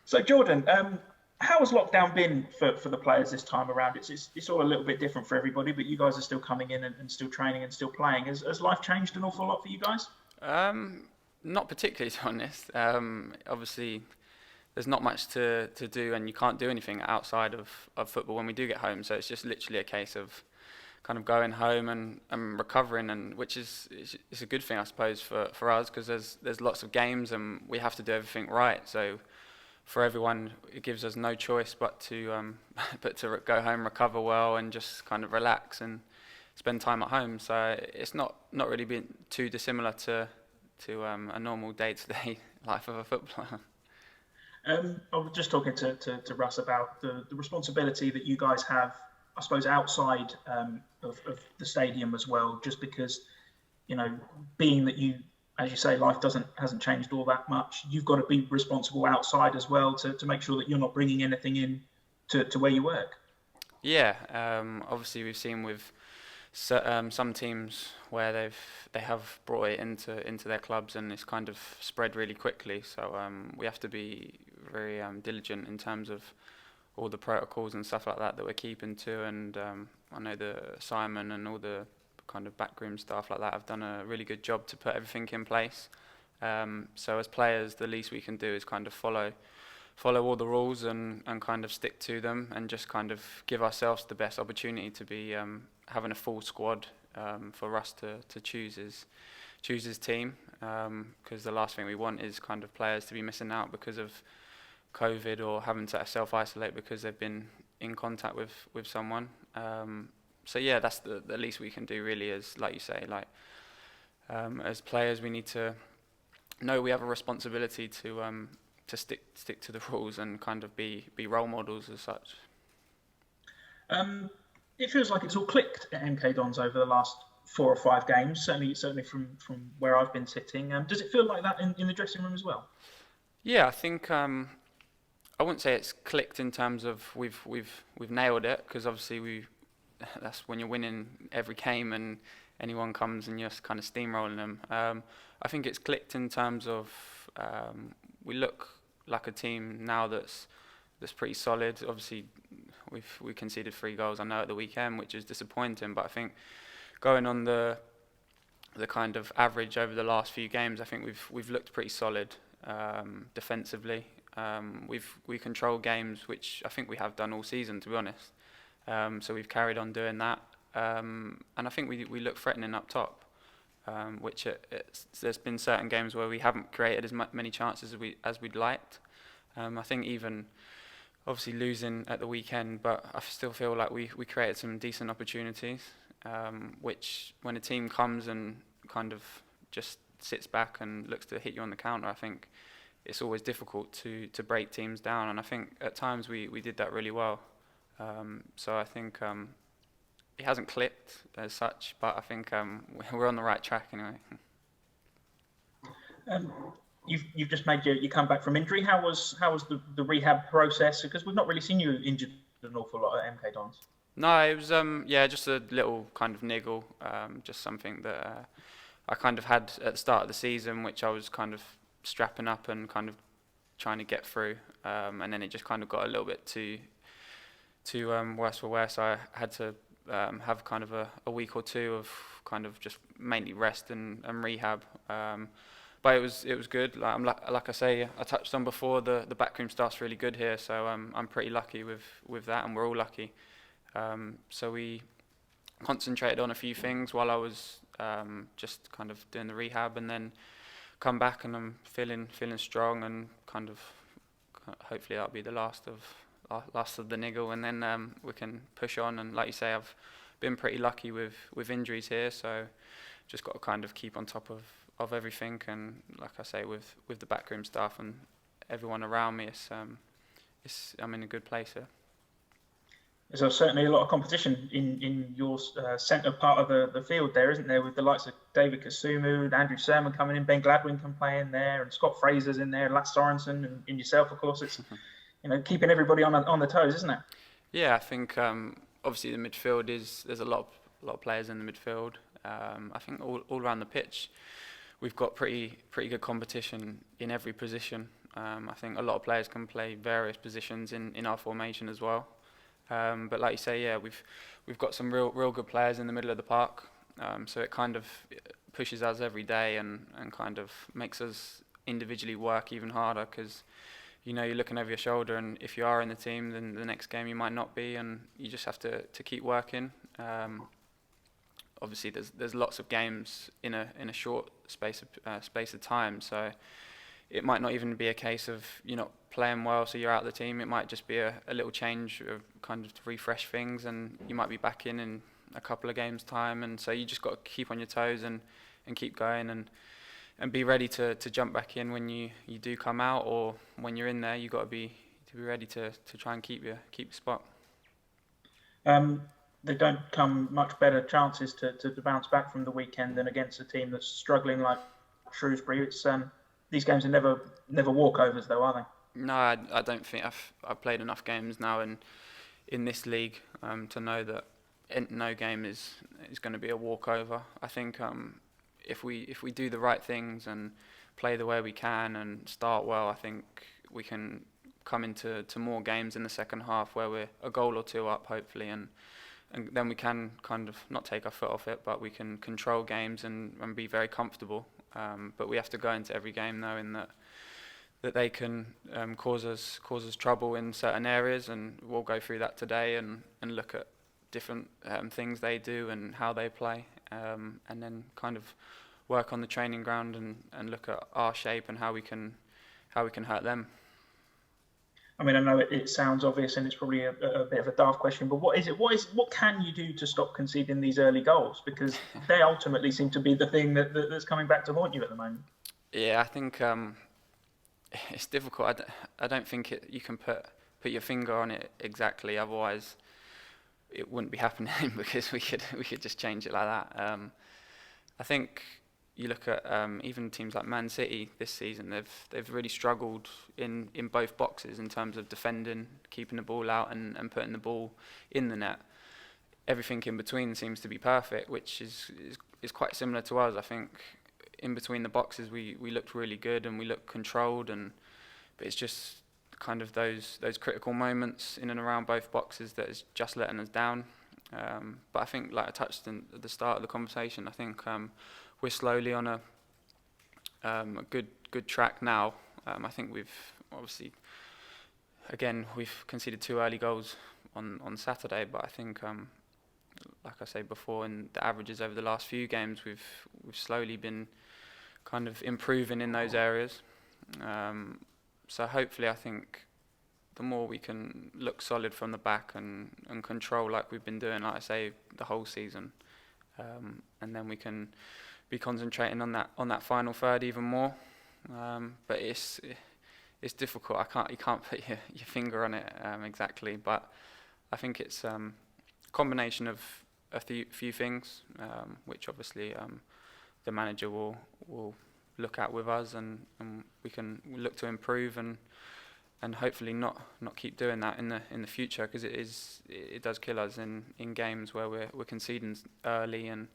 So Jordan, how has lockdown been for the players this time around? It's all a little bit different for everybody, but you guys are still coming in and still training and still playing. Has life changed an awful lot for you guys? Um, Not particularly, to be honest. Obviously, there's not much to do, and you can't do anything outside of football when we do get home. So it's just literally a case of kind of going home and recovering, and which is a good thing, I suppose, for us because there's lots of games and we have to do everything right. So for everyone, it gives us no choice but to but to go home, recover well, and just kind of relax and spend time at home. So it's not really been too dissimilar to a normal day-to-day life of a footballer. I was just talking to Russ about the responsibility that you guys have, I suppose, outside of the stadium as well, just because, being that you, as you say, life hasn't changed all that much, you've got to be responsible outside as well to make sure that you're not bringing anything in to where you work. Yeah, obviously we've seen with some teams where they have brought it into their clubs and it's kind of spread really quickly. So we have to be very diligent in terms of all the protocols and stuff like that we're keeping to. And I know the Simon and all the kind of backroom staff like that have done a really good job to put everything in place. So as players, the least we can do is kind of follow all the rules and kind of stick to them and just kind of give ourselves the best opportunity to be having a full squad for us to choose his team, because the last thing we want is kind of players to be missing out because of COVID or having to self-isolate because they've been in contact with someone. So yeah, that's the least we can do really, is like you say, like as players we need to know we have a responsibility to stick to the rules and kind of be role models as such. Um, it feels like it's all clicked at MK Dons over the last 4 or 5 games. Certainly from where I've been sitting. Does it feel like that in the dressing room as well? Yeah, I think I wouldn't say it's clicked in terms of we've nailed it, because obviously that's when you're winning every game and anyone comes and you're just kind of steamrolling them. I think it's clicked in terms of we look like a team now that's pretty solid. Obviously, we conceded 3 goals, I know, at the weekend, which is disappointing. But I think going on the kind of average over the last few games, I think we've looked pretty solid defensively. We control games, which I think we have done all season, to be honest. So we've carried on doing that, and I think we look threatening up top. Which there's been certain games where we haven't created as many chances as we'd liked. I think even obviously losing at the weekend, but I still feel like we created some decent opportunities, which when a team comes and kind of just sits back and looks to hit you on the counter, I think it's always difficult to break teams down, and I think at times we did that really well. So I think it hasn't clicked as such, but I think we're on the right track anyway. Um, you've just made your comeback from injury. How was the rehab process? Because we've not really seen you injured an awful lot at MK Dons. No, it was yeah, just a little kind of niggle, just something that I kind of had at the start of the season, which I was kind of strapping up and kind of trying to get through, and then it just kind of got a little bit too worse for wear, so I had to have kind of a week or two of kind of just mainly rest and rehab. But it was good. Like I say, I touched on before, the backroom staff's really good here, so I'm pretty lucky with that, and we're all lucky. So we concentrated on a few things while I was just kind of doing the rehab, and then come back and I'm feeling strong, and kind of hopefully that'll be the last of the niggle, and then we can push on. And like you say, I've been pretty lucky with injuries here, so just got to kind of keep on top of everything. And like I say, with the backroom staff and everyone around me, I'm in a good place here. There's certainly a lot of competition in your centre part of the field there, isn't there? With the likes of David Kasumu, Andrew Sermon coming in, Ben Gladwin can play in there, and Scott Fraser's in there, Lass Sorensen, and yourself, of course. It's keeping everybody on the toes, isn't it? Yeah, I think obviously the midfield there's a lot of players in the midfield. I think all around the pitch we've got pretty good competition in every position. I think a lot of players can play various positions in our formation as well. But like you say, yeah, we've got some real good players in the middle of the park. So it kind of pushes us every day and kind of makes us individually work even harder, because you're looking over your shoulder, and if you are in the team, then the next game you might not be, and you just have to keep working. Obviously, there's lots of games in a short space of time, so it might not even be a case of you're not playing well, so you're out of the team. It might just be a little change of kind of to refresh things, and you might be back in a couple of games' time, and so you just got to keep on your toes and keep going and be ready to jump back in when you do come out, or when you're in there, you got to be ready to try and keep your spot. They don't come much better chances to bounce back from the weekend than against a team that's struggling like Shrewsbury. It's these games are never walkovers, though, are they? No, I don't think I've played enough games now in this league to know that no game is going to be a walkover. I think if we do the right things and play the way we can and start well, I think we can come into more games in the second half where we're a goal or two up, hopefully, and then we can kind of not take our foot off it, but we can control games and be very comfortable. But we have to go into every game knowing that they can cause us trouble in certain areas, and we'll go through that today and look at different things they do and how they play, and then kind of work on the training ground and look at our shape and how we can hurt them. I mean, I know it sounds obvious, and it's probably a bit of a daft question, but what can you do to stop conceding these early goals? Because they ultimately seem to be the thing that's coming back to haunt you at the moment. Yeah, I think it's difficult. I don't think you can put your finger on it exactly. Otherwise, it wouldn't be happening because we could just change it like that. I think you look at even teams like Man City this season. They've really struggled in both boxes in terms of defending, keeping the ball out, and putting the ball in the net. Everything in between seems to be perfect, which is quite similar to us. I think in between the boxes we looked really good and we looked controlled, but it's just kind of those critical moments in and around both boxes that is just letting us down. But I think, like I touched on at the start of the conversation, I think we're slowly on a good track now. I think we've obviously, again, we've conceded 2 early goals on Saturday, but I think, like I say before, in the averages over the last few games, we've slowly been kind of improving in those areas. So hopefully, I think the more we can look solid from the back and control like we've been doing, like I say, the whole season, and then we can be concentrating on that final third even more. But it's difficult. You can't put your finger on it exactly. But I think it's a combination of a few things, which obviously the manager will look at with us, and we can look to improve and hopefully not keep doing that in the future, because it does kill us in games where we're conceding early, and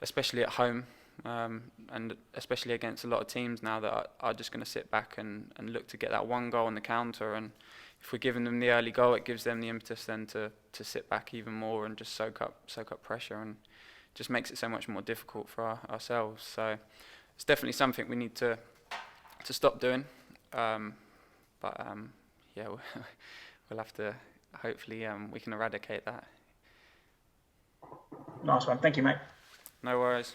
especially at home, and especially against a lot of teams now that are just going to sit back and look to get that one goal on the counter. And if we're giving them the early goal, it gives them the impetus then to sit back even more and just soak up pressure, and just makes it so much more difficult for ourselves. So it's definitely something we need to stop doing. But yeah, we'll have to, hopefully we can eradicate that. Nice one. Thank you, mate. No worries.